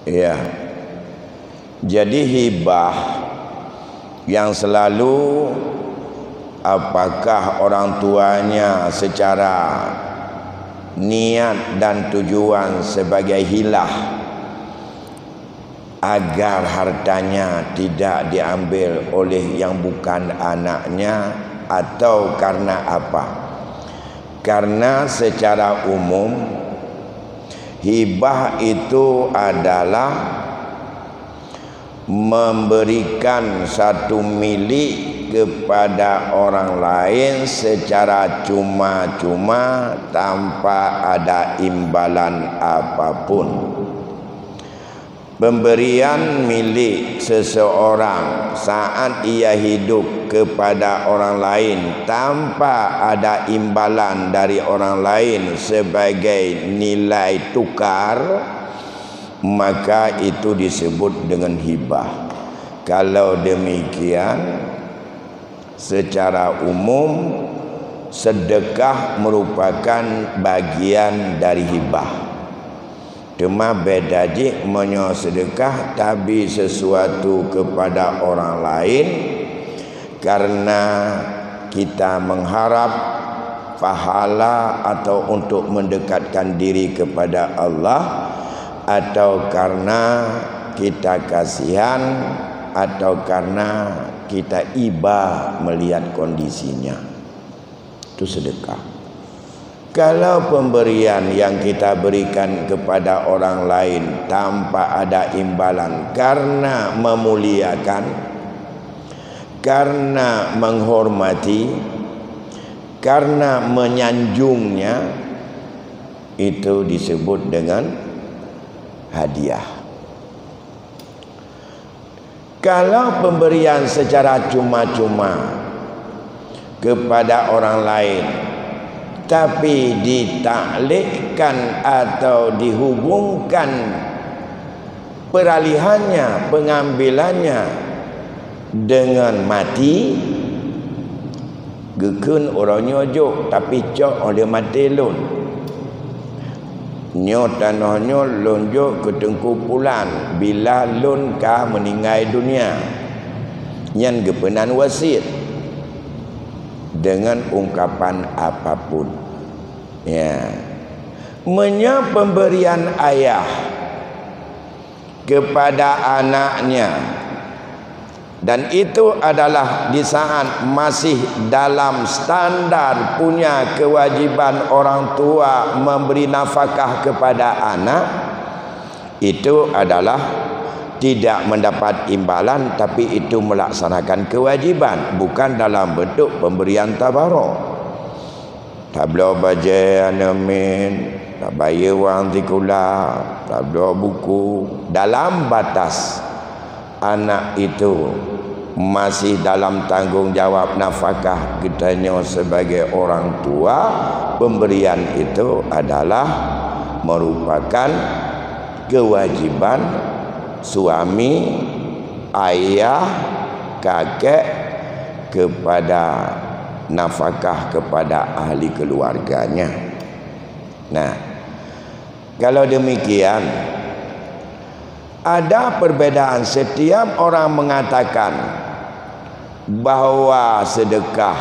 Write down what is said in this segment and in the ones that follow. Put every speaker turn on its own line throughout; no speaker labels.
Ya. Jadi hibah yang selalu apakah orang tuanya secara niat dan tujuan sebagai hilah agar hartanya tidak diambil oleh yang bukan anaknya, atau karena apa? Karena secara umum hibah itu adalah memberikan satu milik kepada orang lain secara cuma-cuma tanpa ada imbalan apapun. Pemberian milik seseorang saat ia hidup kepada orang lain tanpa ada imbalan dari orang lain sebagai nilai tukar, maka itu disebut dengan hibah. Kalau demikian, secara umum sedekah merupakan bagian dari hibah. Cuma beda je menyo sedekah tapi sesuatu kepada orang lain karena kita mengharap pahala atau untuk mendekatkan diri kepada Allah, atau karena kita kasihan, atau karena kita iba melihat kondisinya. Itu sedekah. Kalau pemberian yang kita berikan kepada orang lain tanpa ada imbalan karena memuliakan, karena menghormati, karena menyanjungnya, itu disebut dengan hadiah. Kalau pemberian secara cuma-cuma kepada orang lain tapi ditaklikkan atau dihubungkan peralihannya, pengambilannya dengan mati, gekun orang nyojok tapi cok oleh mati lun. Nyo tanahnya lonjok ke tengkupulan bila lun ka meninggal dunia. Yang gepenan wasit dengan ungkapan apapun. Ya. Menya pemberian ayah kepada anaknya, dan itu adalah di saat masih dalam standar punya kewajiban orang tua memberi nafkah kepada anak, itu adalah tidak mendapat imbalan, tapi itu melaksanakan kewajiban, bukan dalam bentuk pemberian tabarok. Tablo baca anamin, tak bayar wang zikula, tablo buku, dalam batas anak itu masih dalam tanggungjawab nafkah kitanya sebagai orang tua. Pemberian itu adalah merupakan kewajiban suami, ayah, kakek kepada nafkah kepada ahli keluarganya. Nah, kalau demikian, ada perbedaan. Setiap orang mengatakan bahwa sedekah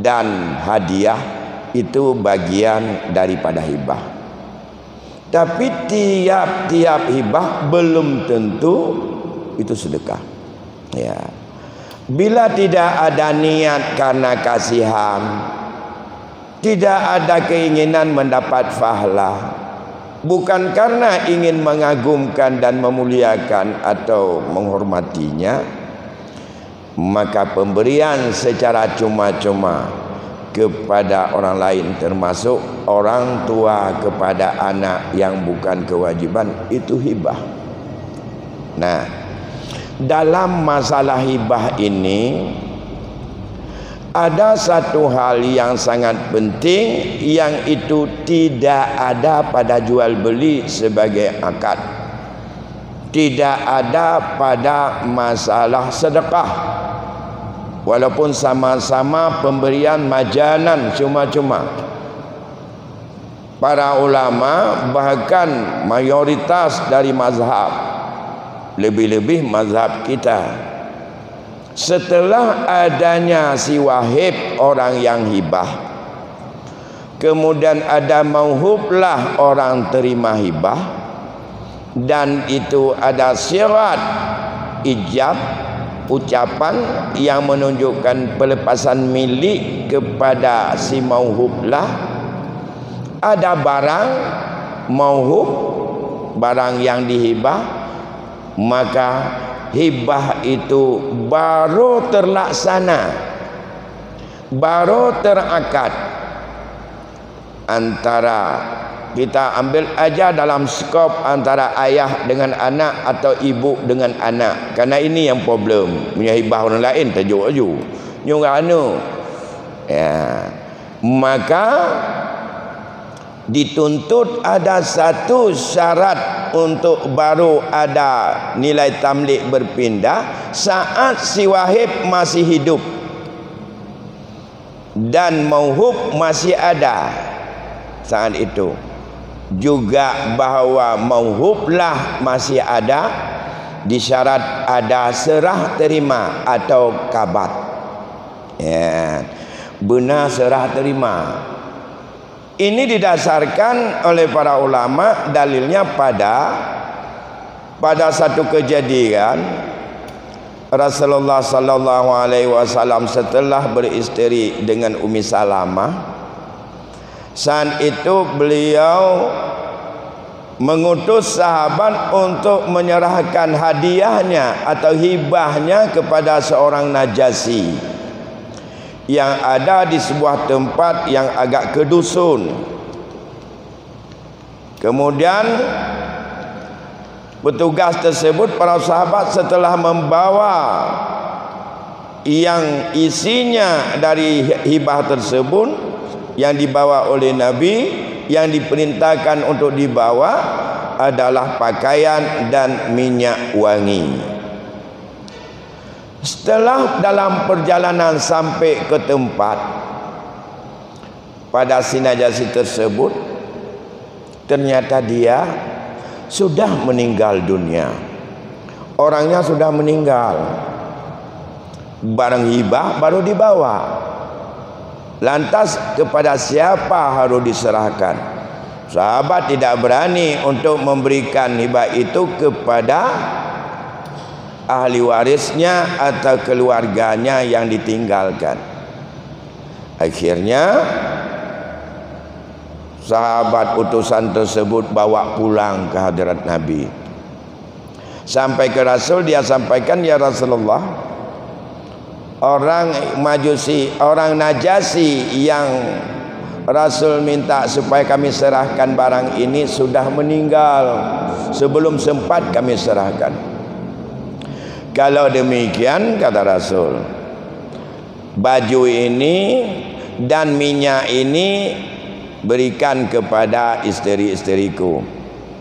dan hadiah itu bagian daripada hibah. Tapi tiap-tiap hibah belum tentu itu sedekah. Ya. Bila tidak ada niat karena kasihan, tidak ada keinginan mendapat pahala, bukan karena ingin mengagumkan dan memuliakan atau menghormatinya, maka pemberian secara cuma-cuma kepada orang lain, termasuk orang tua kepada anak yang bukan kewajiban, itu hibah. Nah, dalam masalah hibah ini ada satu hal yang sangat penting, yang itu tidak ada pada jual beli sebagai akad, tidak ada pada masalah sedekah, walaupun sama-sama pemberian majanan cuma-cuma. para ulama, bahkan mayoritas dari mazhab, lebih-lebih mazhab kita, setelah adanya si wahib, orang yang hibah, kemudian ada mauhublah, orang terima hibah, dan itu ada syarat ijab, ucapan yang menunjukkan pelepasan milik kepada si mauhublah. Ada barang mauhub, barang yang dihibah, maka hibah itu baru terlaksana, baru terakad. Antara kita ambil aja dalam skop antara ayah dengan anak atau ibu dengan anak, karena ini yang problem. Punya hibah orang lain tajuk-tajuk nyurano ya, maka dituntut ada satu syarat untuk baru ada nilai tamlik berpindah, saat si wahib masih hidup dan mauhub masih ada saat itu. Juga bahawa mauhublah masih ada, disyarat ada serah terima atau kabat ya, benar serah terima. Ini didasarkan oleh para ulama, dalilnya pada satu kejadian Rasulullah sallallahu alaihi wasallam setelah beristeri dengan Ummi Salamah. Saat itu beliau mengutus sahabat untuk menyerahkan hadiahnya atau hibahnya kepada seorang Najasi yang ada di sebuah tempat yang agak ke dusun. Kemudian petugas tersebut, para sahabat, setelah membawa yang isinya dari hibah tersebut yang dibawa oleh Nabi, yang diperintahkan untuk dibawa adalah pakaian dan minyak wangi. Setelah dalam perjalanan sampai ke tempat pada si Najasi tersebut, ternyata dia sudah meninggal dunia. Orangnya sudah meninggal. Barang hibah baru dibawa. Lantas kepada siapa harus diserahkan? Sahabat tidak berani untuk memberikan hibah itu kepada ahli warisnya atau keluarganya yang ditinggalkan. Akhirnya sahabat utusan tersebut bawa pulang ke hadirat Nabi. Sampai ke Rasul, dia sampaikan, ya Rasulullah, orang Majusi, orang Najasi yang Rasul minta supaya kami serahkan barang ini sudah meninggal sebelum sempat kami serahkan. Kalau demikian, kata Rasul, baju ini dan minyak ini berikan kepada isteri-isteriku,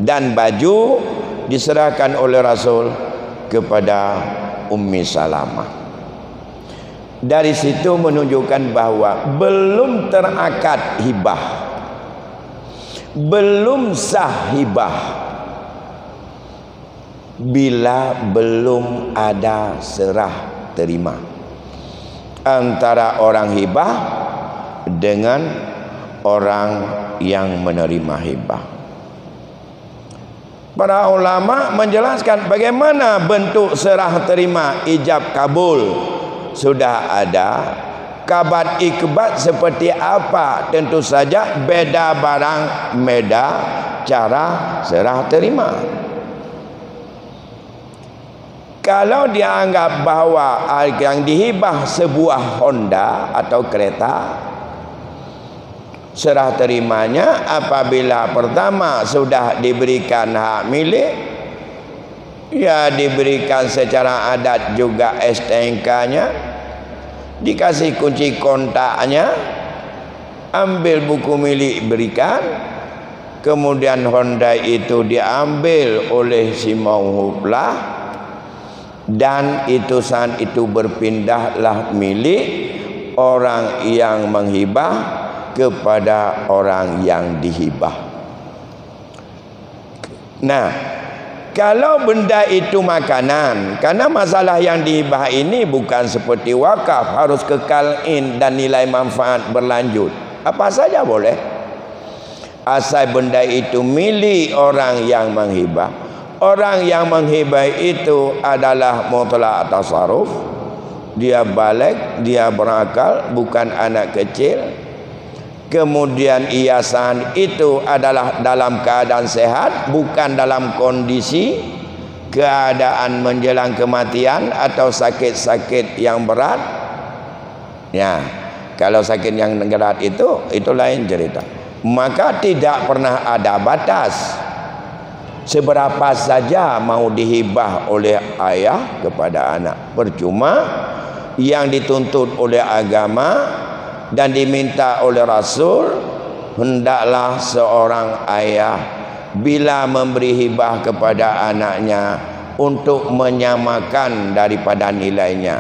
dan baju diserahkan oleh Rasul kepada Ummi Salamah. Dari situ menunjukkan bahwa belum terakad hibah, belum sah hibah bila belum ada serah terima antara orang hibah dengan orang yang menerima hibah. Para ulama menjelaskan bagaimana bentuk serah terima ijab kabul. Sudah ada. Kabat ikbat seperti apa? Tentu saja beda barang, beda cara serah terima. Kalau dianggap bahwa yang dihibah sebuah Honda atau kereta, serah terimanya apabila pertama sudah diberikan hak milik, ya diberikan secara adat juga STNK-nya, dikasih kunci kontaknya, ambil buku milik berikan, kemudian Honda itu diambil oleh si mauhublah, dan itu saat itu berpindahlah milik orang yang menghibah kepada orang yang dihibah. Nah, kalau benda itu makanan, karena masalah yang dihibah ini bukan seperti wakaf, harus kekal dan nilai manfaat berlanjut. Apa saja boleh, asal benda itu milik orang yang menghibah. Orang yang menghibah itu adalah mutlak tasarruf, dia balik, dia berakal, bukan anak kecil. Kemudian hiasan itu adalah dalam keadaan sehat, bukan dalam kondisi keadaan menjelang kematian atau sakit-sakit yang berat. Ya, kalau sakit yang berat itu lain cerita. Maka tidak pernah ada batas. Seberapa saja mau dihibah oleh ayah kepada anak. Percuma yang dituntut oleh agama dan diminta oleh Rasul, hendaklah seorang ayah bila memberi hibah kepada anaknya untuk menyamakan daripada nilainya,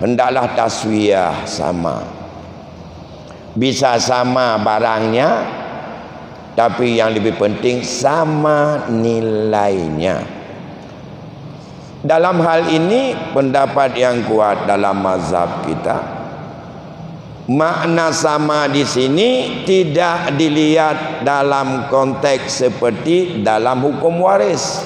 hendaklah taswiyah, sama. Bisa sama barangnya, tapi yang lebih penting sama nilainya. Dalam hal ini pendapat yang kuat dalam mazhab kita, makna sama di sini tidak dilihat dalam konteks seperti dalam hukum waris.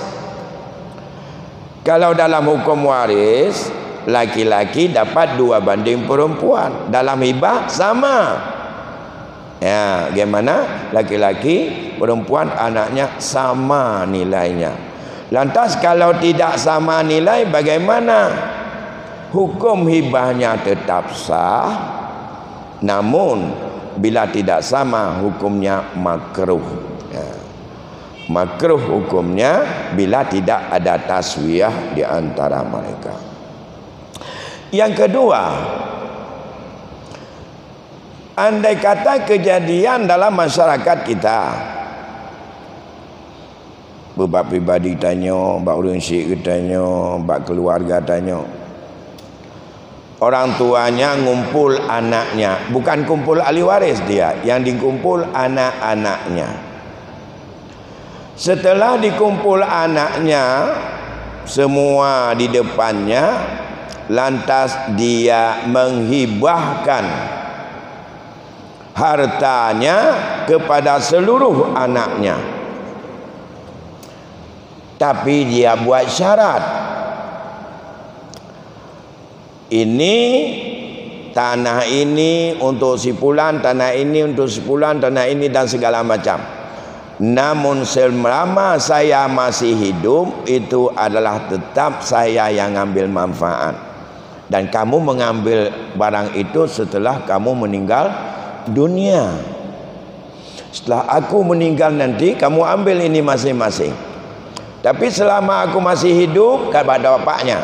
Kalau dalam hukum waris, laki-laki dapat 2 banding perempuan. Dalam hibah sama. Ya, bagaimana? Laki-laki, perempuan, anaknya sama nilainya. Lantas kalau tidak sama nilai, bagaimana? Hukum hibahnya tetap sah. Namun bila tidak sama, hukumnya makruh. Ya. Makruh hukumnya bila tidak ada taswiyah di antara mereka. Yang kedua, andai kata kejadian dalam masyarakat kita, bab pribadi tanya, bab urang syik tanya, bab keluarga tanya, orang tuanya ngumpul anaknya, bukan kumpul ahli waris dia, yang dikumpul anak-anaknya. Setelah dikumpul anaknya semua di depannya, lantas dia menghibahkan hartanya kepada seluruh anaknya. Tapi dia buat syarat, ini tanah ini untuk si fulan, tanah ini untuk si fulan, tanah ini dan segala macam. Namun selama saya masih hidup, itu adalah tetap saya yang ambil manfaat. Dan kamu mengambil barang itu setelah kamu meninggal dunia. Setelah aku meninggal nanti, kamu ambil ini masing-masing. Tapi selama aku masih hidup, kepada bapaknya,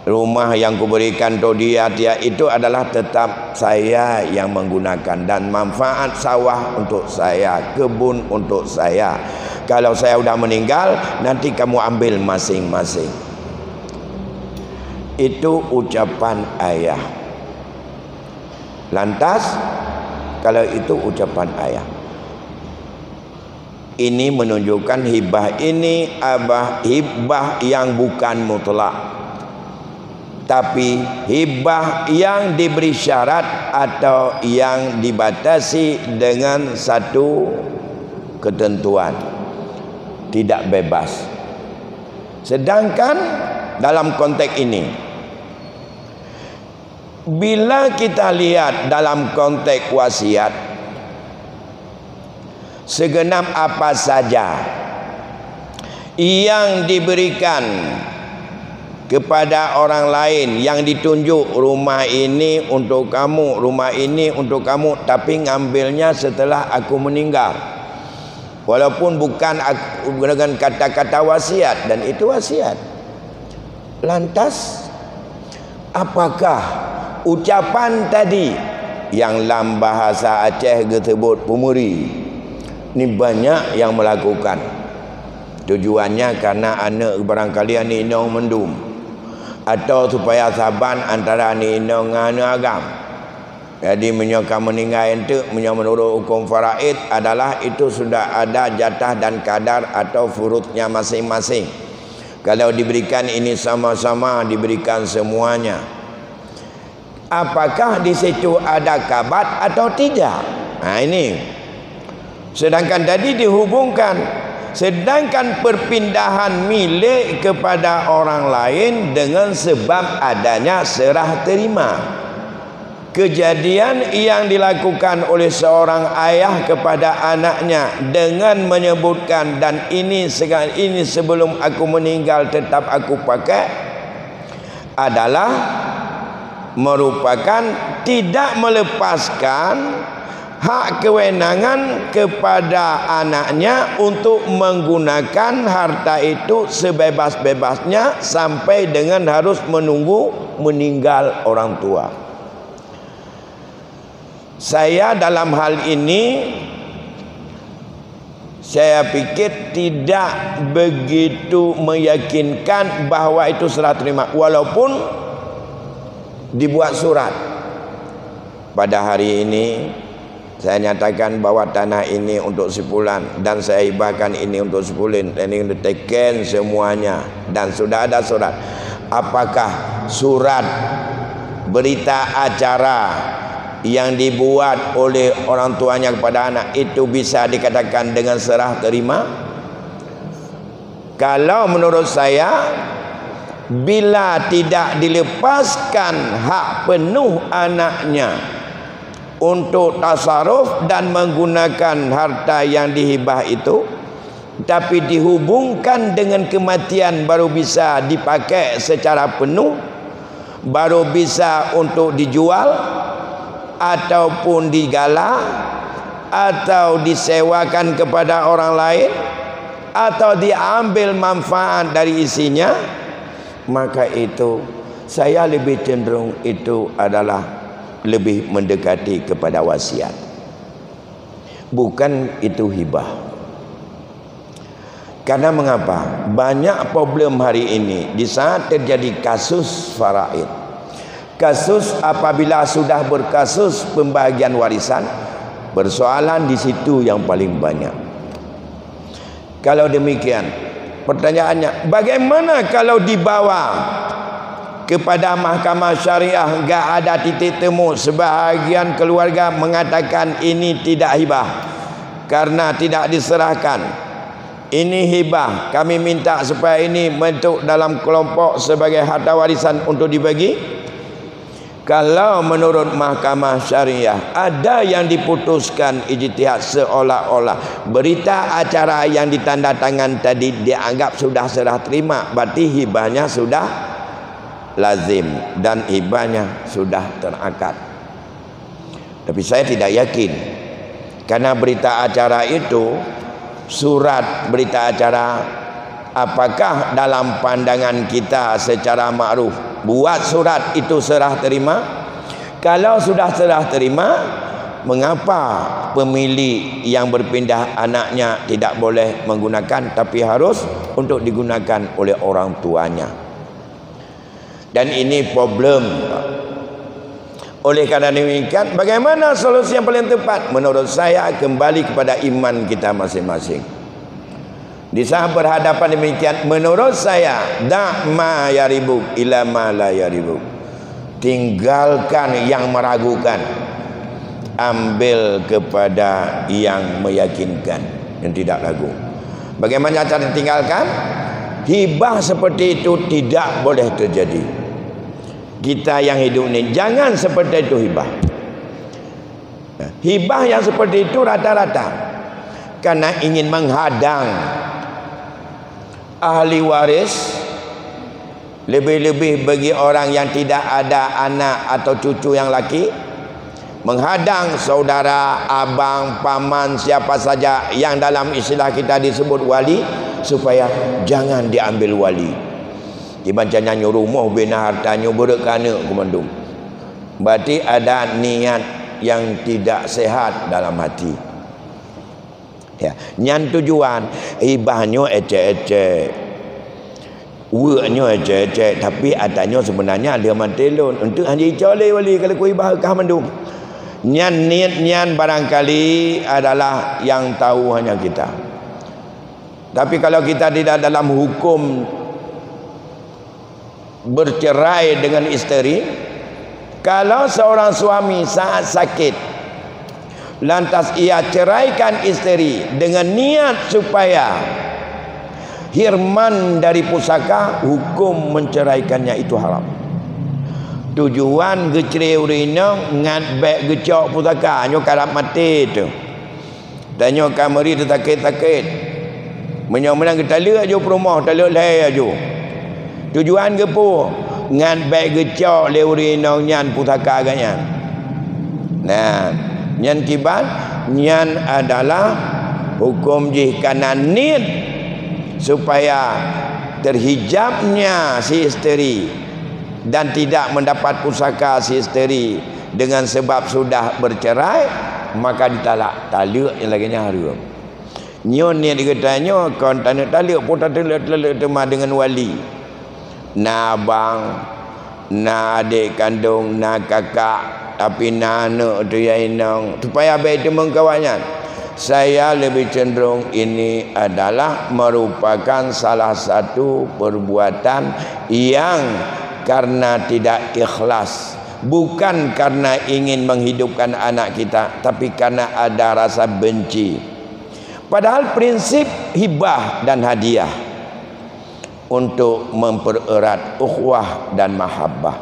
rumah yang kuberikan to dia itu adalah tetap saya yang menggunakan, dan manfaat sawah untuk saya, kebun untuk saya. Kalau saya sudah meninggal, nanti kamu ambil masing-masing. Itu ucapan ayah. Lantas kalau itu ucapan ayah, ini menunjukkan hibah ini hibah yang bukan mutlak, tapi hibah yang diberi syarat atau yang dibatasi dengan satu ketentuan, tidak bebas. Sedangkan dalam konteks ini, bila kita lihat dalam konteks wasiat, segenap apa saja yang diberikan kepada orang lain, yang ditunjuk rumah ini untuk kamu, rumah ini untuk kamu, tapi ngambilnya setelah aku meninggal, walaupun bukan dengan kata-kata wasiat, dan itu wasiat. Lantas apakah ucapan tadi yang dalam bahasa Aceh disebut pemuri, ni banyak yang melakukan, tujuannya karena anak barangkali ni inong mendum, atau supaya saban antara ni inong dengan agam. Jadi menyokong meninggal itu menurut hukum faraid adalah itu sudah ada jatah dan kadar atau furudnya masing-masing. Kalau diberikan ini sama-sama, diberikan semuanya. Apakah di situ ada kabat atau tidak? Nah ini. Sedangkan tadi dihubungkan, sedangkan perpindahan milik kepada orang lain dengan sebab adanya serah terima. Kejadian yang dilakukan oleh seorang ayah kepada anaknya dengan menyebutkan dan ini sebelum aku meninggal tetap aku pakai adalah merupakan tidak melepaskan hak kewenangan kepada anaknya untuk menggunakan harta itu sebebas-bebasnya sampai dengan harus menunggu meninggal orang tua. Saya dalam hal ini saya pikir tidak begitu meyakinkan bahawa itu serah terima, walaupun dibuat surat. Pada hari ini saya nyatakan bahawa tanah ini untuk sebulan dan saya hibahkan ini untuk sebulan, dan ini diteken semuanya dan sudah ada surat. Apakah surat berita acara yang dibuat oleh orang tuanya kepada anak itu bisa dikatakan dengan serah terima? Kalau menurut saya, bila tidak dilepaskan hak penuh anaknya untuk tasarruf dan menggunakan harta yang dihibah itu, tapi dihubungkan dengan kematian baru bisa dipakai secara penuh, baru bisa untuk dijual ataupun digalah atau disewakan kepada orang lain atau diambil manfaat dari isinya, maka itu saya lebih cenderung itu adalah lebih mendekati kepada wasiat, bukan itu hibah. Karena mengapa? Banyak problem hari ini di saat terjadi kasus faraid, kasus apabila sudah berkasus pembahagian warisan, persoalan di situ yang paling banyak. Kalau demikian, pertanyaannya, bagaimana kalau dibawa kepada mahkamah syariah enggak ada titik temu, sebahagian keluarga mengatakan ini tidak hibah karena tidak diserahkan, ini hibah, kami minta supaya ini bentuk dalam kelompok sebagai harta warisan untuk dibagi. Kalau menurut mahkamah syariah ada yang diputuskan ijtihad seolah-olah berita acara yang ditandatangan tadi dianggap sudah serah terima, berarti hibahnya sudah lazim dan hibahnya sudah terakad. Tapi saya tidak yakin, karena berita acara itu, surat berita acara, apakah dalam pandangan kita secara makruf buat surat itu serah terima? Kalau sudah serah terima, mengapa pemilik yang berpindah anaknya tidak boleh menggunakan, tapi harus untuk digunakan oleh orang tuanya? Dan ini problem. Oleh karena demikian, bagaimana solusi yang paling tepat? Menurut saya kembali kepada iman kita masing-masing. Di saat berhadapan demikian, menurut saya, da' ma yaribuk ila ma la yaribuk. Tinggalkan yang meragukan, ambil kepada yang meyakinkan, yang tidak ragu. Bagaimana cara tinggalkan? Hibah seperti itu tidak boleh terjadi. Kita yang hidup ini jangan seperti itu hibah. Hibah yang seperti itu rata-rata karena ingin menghadang ahli waris, lebih-lebih bagi orang yang tidak ada anak atau cucu yang laki, menghadang saudara, abang, paman, siapa saja yang dalam istilah kita disebut wali, supaya jangan diambil wali. Dibacanya nyuruh rumah bina hartanya berekana komandung. Berarti ada niat yang tidak sehat dalam hati. Ya, nyan tujuan ibahnya ecek-ecek, uaknya ecek-ecek, tapi adanya sebenarnya dia mantelon untuk hanya coleh wali kalau ku ibah kah mandung. Niat barangkali adalah yang tahu hanya kita. Tapi kalau kita tidak dalam hukum bercerai dengan isteri, kalau seorang suami saat sakit lantas ia ceraikan isteri dengan niat supaya hirman dari pusaka, hukum menceraikannya itu haram. Tujuan geceri urino ngat beg gecok pusaka nyo karap mati tu. Dan nyo kamari tu takit-takit. Menyo-menang kita lihat jo rumah tak lihat lai jo. Tujuan ke pu ngan beg gecok le urino nyan pusaka ganyan. Nah, nyan kibat nyan adalah hukum jih kana niat supaya terhijabnya si isteri dan tidak mendapat pusaka si isteri dengan sebab sudah bercerai, maka ditalak. Talak yang lagi haram. Nyon ni dikatanya kon tanah talak pun tak talak dengan wali. Na abang, na adik kandung, na kakak, tapi na anak tu yang inang. Supaya baik itu mengkawannya. Saya lebih cenderung ini adalah merupakan salah satu perbuatan yang karena tidak ikhlas, bukan karena ingin menghidupkan anak kita, tapi karena ada rasa benci. Padahal prinsip hibah dan hadiah untuk mempererat ukhuwah dan mahabbah.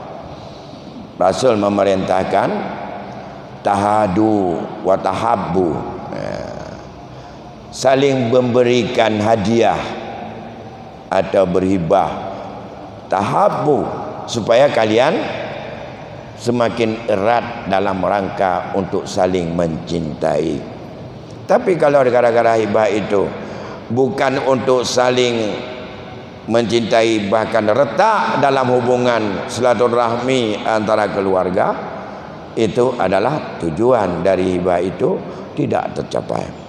Rasul memerintahkan tahadu wa tahabbu, saling memberikan hadiah atau berhibah, tahabbu, supaya kalian semakin erat dalam rangka untuk saling mencintai. Tapi kalau gara-gara hibah itu bukan untuk saling mencintai, bahkan retak dalam hubungan silaturahmi antara keluarga, itu adalah tujuan dari hibah itu tidak tercapai.